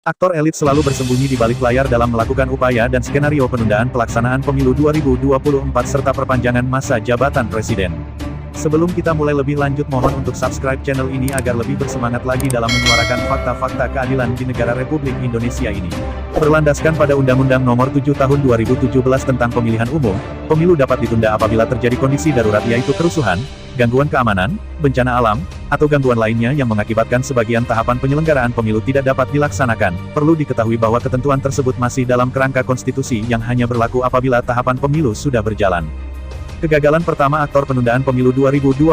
Aktor elit selalu bersembunyi di balik layar dalam melakukan upaya dan skenario penundaan pelaksanaan pemilu 2024 serta perpanjangan masa jabatan presiden. Sebelum kita mulai lebih lanjut, mohon untuk subscribe channel ini agar lebih bersemangat lagi dalam menyuarakan fakta-fakta keadilan di negara Republik Indonesia ini. Berlandaskan pada Undang-Undang Nomor 7 Tahun 2017 tentang Pemilihan Umum, pemilu dapat ditunda apabila terjadi kondisi darurat, yaitu kerusuhan, gangguan keamanan, bencana alam, atau gangguan lainnya yang mengakibatkan sebagian tahapan penyelenggaraan pemilu tidak dapat dilaksanakan. Perlu diketahui bahwa ketentuan tersebut masih dalam kerangka konstitusi yang hanya berlaku apabila tahapan pemilu sudah berjalan. Kegagalan pertama aktor penundaan pemilu 2024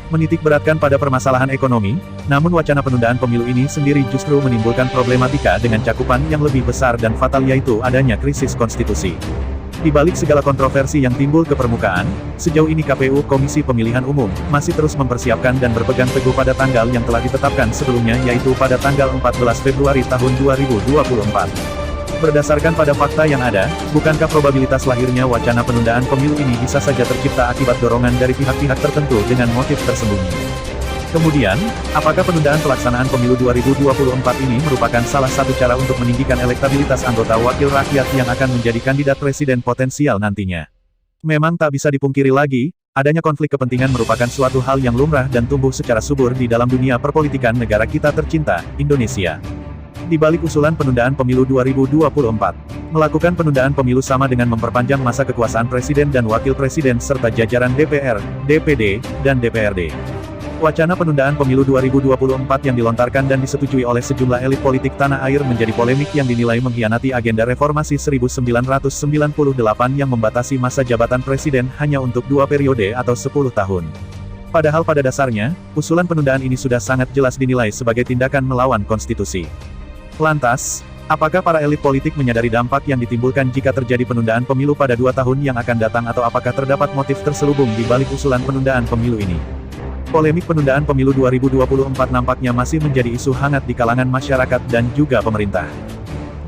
menitik beratkan pada permasalahan ekonomi, namun wacana penundaan pemilu ini sendiri justru menimbulkan problematika dengan cakupan yang lebih besar dan fatal, yaitu adanya krisis konstitusi. Di balik segala kontroversi yang timbul ke permukaan, sejauh ini KPU Komisi Pemilihan Umum masih terus mempersiapkan dan berpegang teguh pada tanggal yang telah ditetapkan sebelumnya, yaitu pada tanggal 14 Februari tahun 2024. Berdasarkan pada fakta yang ada, bukankah probabilitas lahirnya wacana penundaan pemilu ini bisa saja tercipta akibat dorongan dari pihak-pihak tertentu dengan motif tersembunyi? Kemudian, apakah penundaan pelaksanaan pemilu 2024 ini merupakan salah satu cara untuk meninggikan elektabilitas anggota wakil rakyat yang akan menjadi kandidat presiden potensial nantinya? Memang tak bisa dipungkiri lagi, adanya konflik kepentingan merupakan suatu hal yang lumrah dan tumbuh secara subur di dalam dunia perpolitikan negara kita tercinta, Indonesia. Di balik usulan penundaan pemilu 2024, melakukan penundaan pemilu sama dengan memperpanjang masa kekuasaan presiden dan wakil presiden serta jajaran DPR, DPD, dan DPRD. Wacana penundaan pemilu 2024 yang dilontarkan dan disetujui oleh sejumlah elit politik tanah air menjadi polemik yang dinilai mengkhianati agenda reformasi 1998 yang membatasi masa jabatan presiden hanya untuk 2 periode atau 10 tahun. Padahal pada dasarnya, usulan penundaan ini sudah sangat jelas dinilai sebagai tindakan melawan konstitusi. Lantas, apakah para elit politik menyadari dampak yang ditimbulkan jika terjadi penundaan pemilu pada 2 tahun yang akan datang, atau apakah terdapat motif terselubung di balik usulan penundaan pemilu ini? Polemik penundaan pemilu 2024 nampaknya masih menjadi isu hangat di kalangan masyarakat dan juga pemerintah.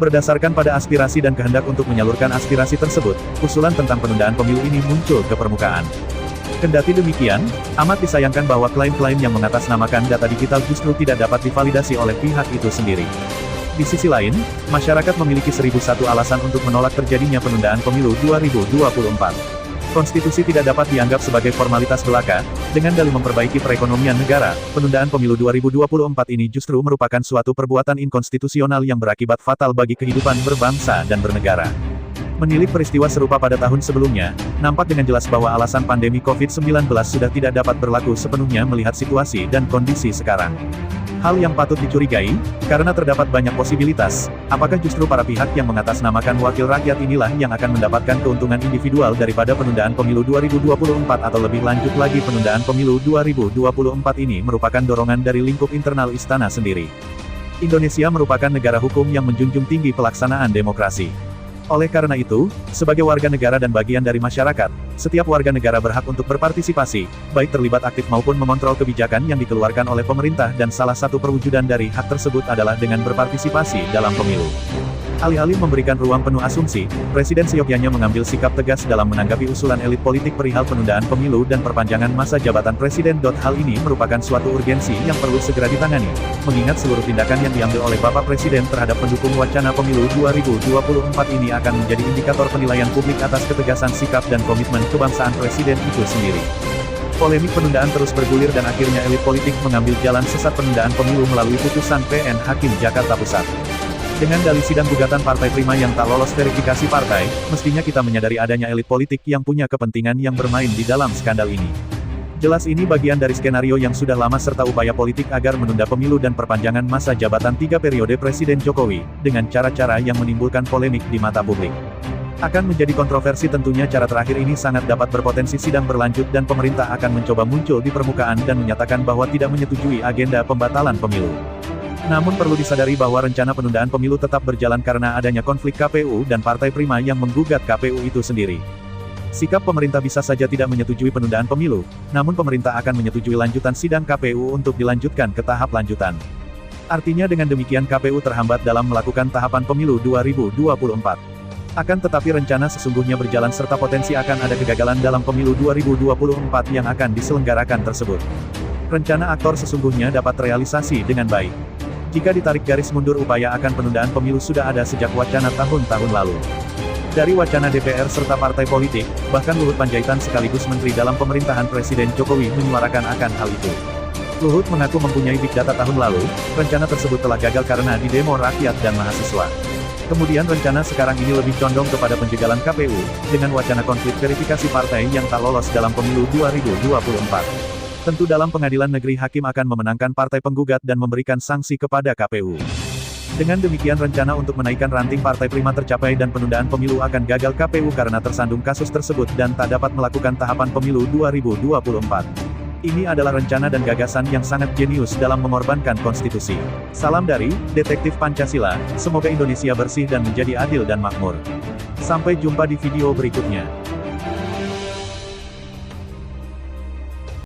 Berdasarkan pada aspirasi dan kehendak untuk menyalurkan aspirasi tersebut, usulan tentang penundaan pemilu ini muncul ke permukaan. Kendati demikian, amat disayangkan bahwa klaim-klaim yang mengatasnamakan data digital justru tidak dapat divalidasi oleh pihak itu sendiri. Di sisi lain, masyarakat memiliki 1001 alasan untuk menolak terjadinya penundaan pemilu 2024. Konstitusi tidak dapat dianggap sebagai formalitas belaka, dengan dalih memperbaiki perekonomian negara. Penundaan pemilu 2024 ini justru merupakan suatu perbuatan inkonstitusional yang berakibat fatal bagi kehidupan berbangsa dan bernegara. Menilik peristiwa serupa pada tahun sebelumnya, nampak dengan jelas bahwa alasan pandemi COVID-19 sudah tidak dapat berlaku sepenuhnya melihat situasi dan kondisi sekarang. Hal yang patut dicurigai, karena terdapat banyak posibilitas, apakah justru para pihak yang mengatasnamakan wakil rakyat inilah yang akan mendapatkan keuntungan individual daripada penundaan pemilu 2024, atau lebih lanjut lagi penundaan pemilu 2024 ini merupakan dorongan dari lingkup internal istana sendiri. Indonesia merupakan negara hukum yang menjunjung tinggi pelaksanaan demokrasi. Oleh karena itu, sebagai warga negara dan bagian dari masyarakat, setiap warga negara berhak untuk berpartisipasi, baik terlibat aktif maupun memontrol kebijakan yang dikeluarkan oleh pemerintah, dan salah satu perwujudan dari hak tersebut adalah dengan berpartisipasi dalam pemilu. Alih-alih memberikan ruang penuh asumsi, Presiden seyogyanya mengambil sikap tegas dalam menanggapi usulan elit politik perihal penundaan pemilu dan perpanjangan masa jabatan presiden. Hal ini merupakan suatu urgensi yang perlu segera ditangani, mengingat seluruh tindakan yang diambil oleh Bapak Presiden terhadap pendukung wacana pemilu 2024 ini akan menjadi indikator penilaian publik atas ketegasan sikap dan komitmen kebangsaan Presiden itu sendiri. Polemik penundaan terus bergulir dan akhirnya elit politik mengambil jalan sesat penundaan pemilu melalui putusan PN Hakim Jakarta Pusat. Dengan dalih sidang gugatan Partai Prima yang tak lolos verifikasi partai, mestinya kita menyadari adanya elit politik yang punya kepentingan yang bermain di dalam skandal ini. Jelas ini bagian dari skenario yang sudah lama serta upaya politik agar menunda pemilu dan perpanjangan masa jabatan 3 periode Presiden Jokowi, dengan cara-cara yang menimbulkan polemik di mata publik. Akan menjadi kontroversi tentunya cara terakhir ini sangat dapat berpotensi sidang berlanjut dan pemerintah akan mencoba muncul di permukaan dan menyatakan bahwa tidak menyetujui agenda pembatalan pemilu. Namun perlu disadari bahwa rencana penundaan pemilu tetap berjalan karena adanya konflik KPU dan Partai Prima yang menggugat KPU itu sendiri. Sikap pemerintah bisa saja tidak menyetujui penundaan pemilu, namun pemerintah akan menyetujui lanjutan sidang KPU untuk dilanjutkan ke tahap lanjutan. Artinya dengan demikian KPU terhambat dalam melakukan tahapan pemilu 2024. Akan tetapi rencana sesungguhnya berjalan serta potensi akan ada kegagalan dalam pemilu 2024 yang akan diselenggarakan tersebut. Rencana aktor sesungguhnya dapat terrealisasi dengan baik. Jika ditarik garis mundur, upaya akan penundaan pemilu sudah ada sejak wacana tahun-tahun lalu. Dari wacana DPR serta partai politik, bahkan Luhut Panjaitan sekaligus menteri dalam pemerintahan Presiden Jokowi menyuarakan akan hal itu. Luhut mengaku mempunyai big data tahun lalu, rencana tersebut telah gagal karena di demo rakyat dan mahasiswa. Kemudian rencana sekarang ini lebih condong kepada penjagalan KPU, dengan wacana konflik verifikasi partai yang tak lolos dalam pemilu 2024. Tentu dalam pengadilan negeri hakim akan memenangkan partai penggugat dan memberikan sanksi kepada KPU. Dengan demikian rencana untuk menaikkan ranting partai prima tercapai dan penundaan pemilu akan gagal KPU karena tersandung kasus tersebut dan tak dapat melakukan tahapan pemilu 2024. Ini adalah rencana dan gagasan yang sangat jenius dalam mengorbankan konstitusi. Salam dari Detektif Pancasila, semoga Indonesia bersih dan menjadi adil dan makmur. Sampai jumpa di video berikutnya.